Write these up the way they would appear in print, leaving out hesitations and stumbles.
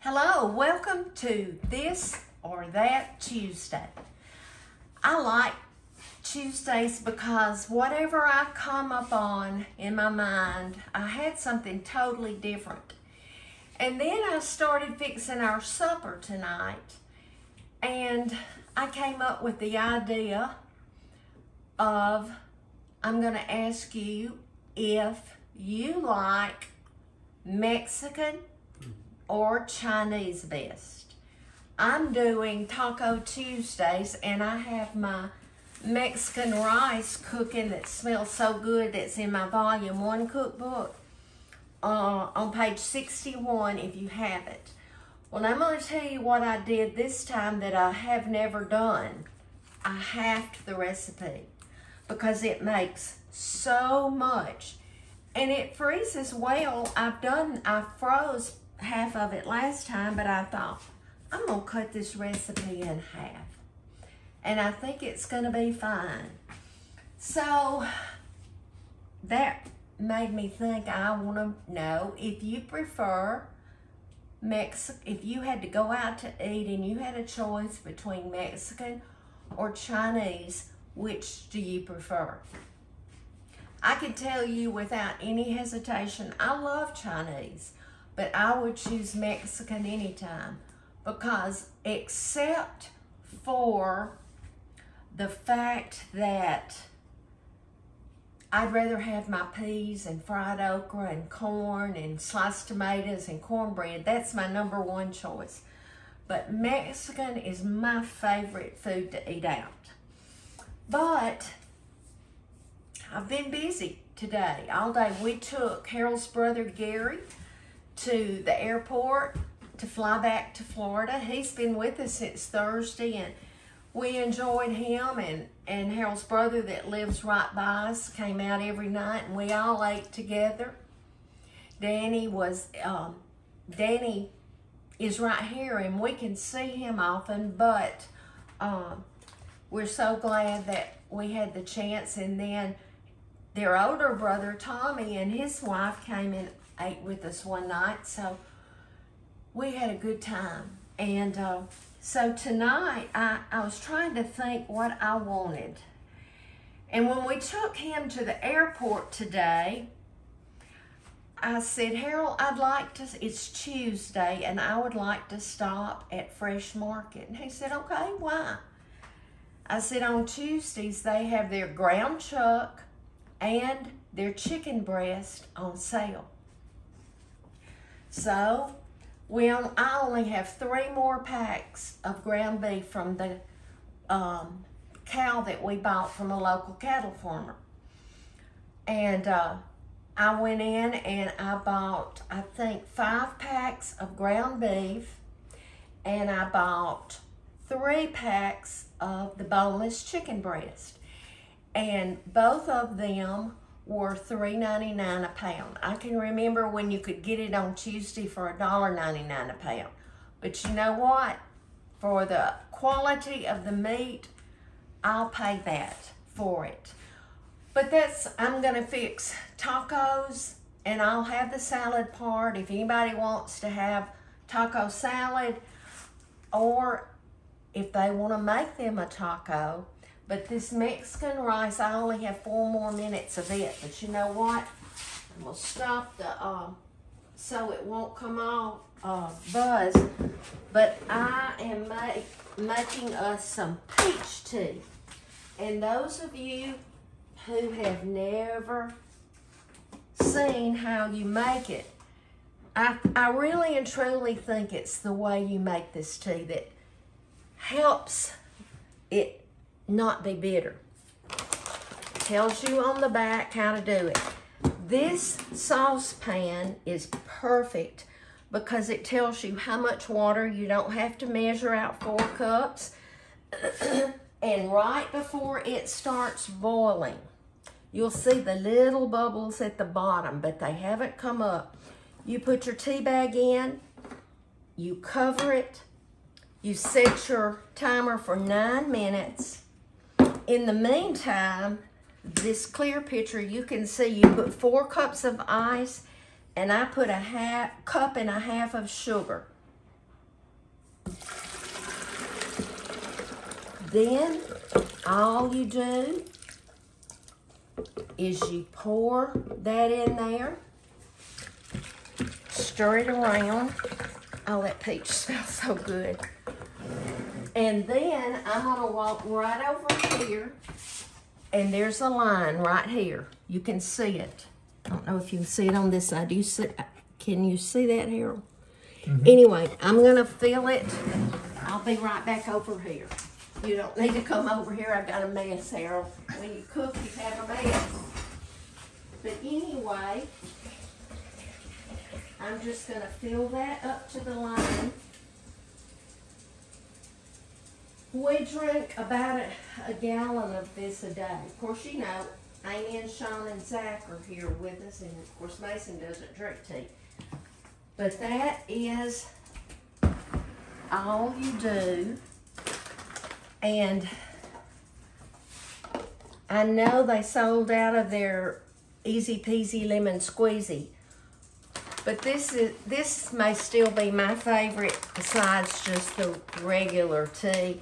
Hello, welcome to This or That Tuesday. I like Tuesdays because whatever I come up on in my mind, I had something totally different. And then I started fixing our supper tonight, and I came up with the idea of I'm going to ask you if you like Mexican or Chinese best. I'm doing Taco Tuesdays, and I have my Mexican rice cooking that smells so good that's in my Volume 1 cookbook on page 61 if you have it. Well, I'm going to tell you what I did this time that I have never done. I halved the recipe because it makes so much, and it freezes well. I froze half of it last time, but I thought I'm gonna cut this recipe in half, and I think it's gonna be fine. So that made me think I want to know if you prefer if you had to go out to eat and you had a choice between Mexican or Chinese, which do you prefer? I can tell you without any hesitation, I love Chinese, but I would choose Mexican anytime, because except for the fact that I'd rather have my peas and fried okra and corn and sliced tomatoes and cornbread. That's my number one choice. But Mexican is my favorite food to eat out. But I've been busy today, all day. We took Harold's brother Gary to the airport to fly back to Florida. He's been with us since Thursday, and we enjoyed him, and Harold's brother that lives right by us came out every night, and we all ate together. Danny is right here, and we can see him often, but we're so glad that we had the chance. And then their older brother Tommy and his wife came and ate with us one night, so we had a good time. And so tonight I was trying to think what I wanted, and when we took him to the airport today, I said, Harold, it's Tuesday, and I would like to stop at Fresh Market. And he said, okay, why? I said, on Tuesdays they have their ground chuck and their chicken breast on sale. So I only have 3 more packs of ground beef from the cow that we bought from a local cattle farmer. And I went in and I bought, I think, 5 packs of ground beef, and I bought 3 packs of the boneless chicken breast. And both of them were $3.99 a pound. I can remember when you could get it on Tuesday for $1.99 a pound. But you know what? For the quality of the meat, I'll pay that for it. But I'm gonna fix tacos, and I'll have the salad part if anybody wants to have taco salad, or if they want to make them a taco. But this Mexican rice, I only have 4 more minutes of it. But you know what? I'm gonna stop so it won't come off buzz. But I am making us some peach tea. And those of you who have never seen how you make it, I really and truly think it's the way you make this tea that helps it not be bitter. Tells you on the back how to do it. This saucepan is perfect because it tells you how much water. You don't have to measure out 4 cups. And right before it starts boiling, you'll see the little bubbles at the bottom, but they haven't come up. You put your tea bag in, you cover it, you set your timer for 9 minutes. In the meantime, this clear pitcher, you can see you put 4 cups of ice, and I put a cup and a half of sugar. Then all you do is you pour that in there, stir it around. Oh, that peach smells so good. And then I'm gonna walk right over here, and there's a line right here. You can see it. I don't know if you can see it on this side. Do you see? Can you see that, Harold? Mm-hmm. Anyway, I'm gonna fill it. I'll be right back over here. You don't need to come over here. I've got a mess, Harold. When you cook, you have a mess. But anyway, I'm just gonna fill that up to the line. We drink about a gallon of this a day. Of course, you know, Amy and Sean and Zach are here with us, and of course Mason doesn't drink tea. But that is all you do. And I know they sold out of their Easy Peasy Lemon Squeezy, but this may still be my favorite besides just the regular tea.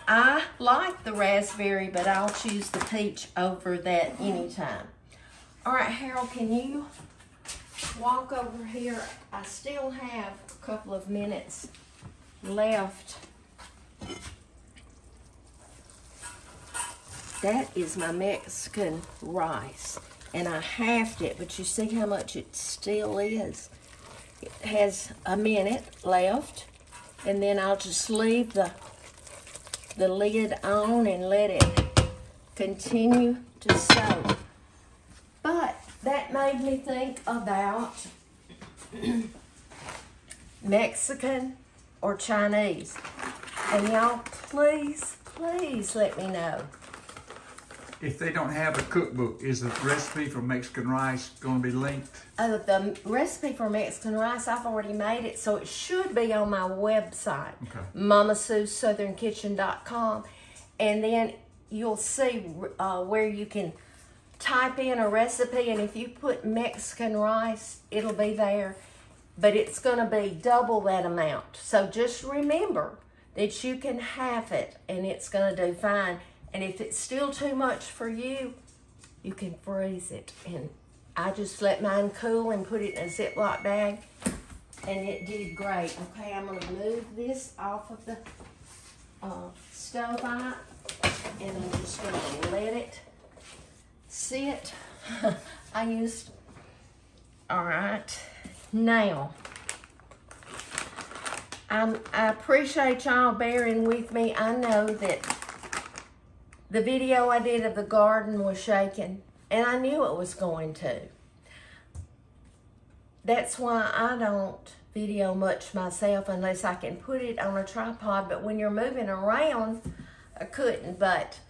I like the raspberry, but I'll choose the peach over that anytime. All right, Harold, can you walk over here? I still have a couple of minutes left. That is my Mexican rice, and I halved it, but you see how much it still is. It has a minute left, and then I'll just leave the lid on and let it continue to soak. But that made me think about Mexican or Chinese. And y'all, please let me know. If they don't have a cookbook, is the recipe for Mexican rice going to be linked? The recipe for Mexican rice, I've already made it, so it should be on my website, okay. MamaSue'sSouthernKitchen.com. And then you'll see where you can type in a recipe, and if you put Mexican rice, it'll be there. But it's going to be double that amount. So just remember that you can half it, and it's going to do fine. And if it's still too much for you, you can freeze it. And I just let mine cool and put it in a Ziploc bag, and it did great. Okay, I'm going to move this off of the stove and I'm just going to let it sit. All right. Now, I appreciate y'all bearing with me. I know that the video I did of the garden was shaking, and I knew it was going to. That's why I don't video much myself unless I can put it on a tripod, but when you're moving around, I couldn't. But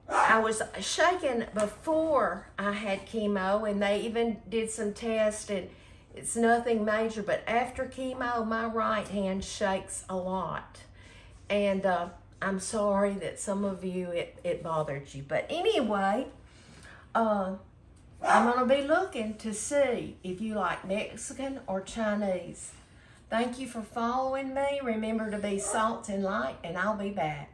I was shaking before I had chemo, and they even did some tests, and it's nothing major, but after chemo, my right hand shakes a lot. And I'm sorry that some of you, it bothered you. But anyway, I'm going to be looking to see if you like Mexican or Chinese. Thank you for following me. Remember to be salt and light, and I'll be back.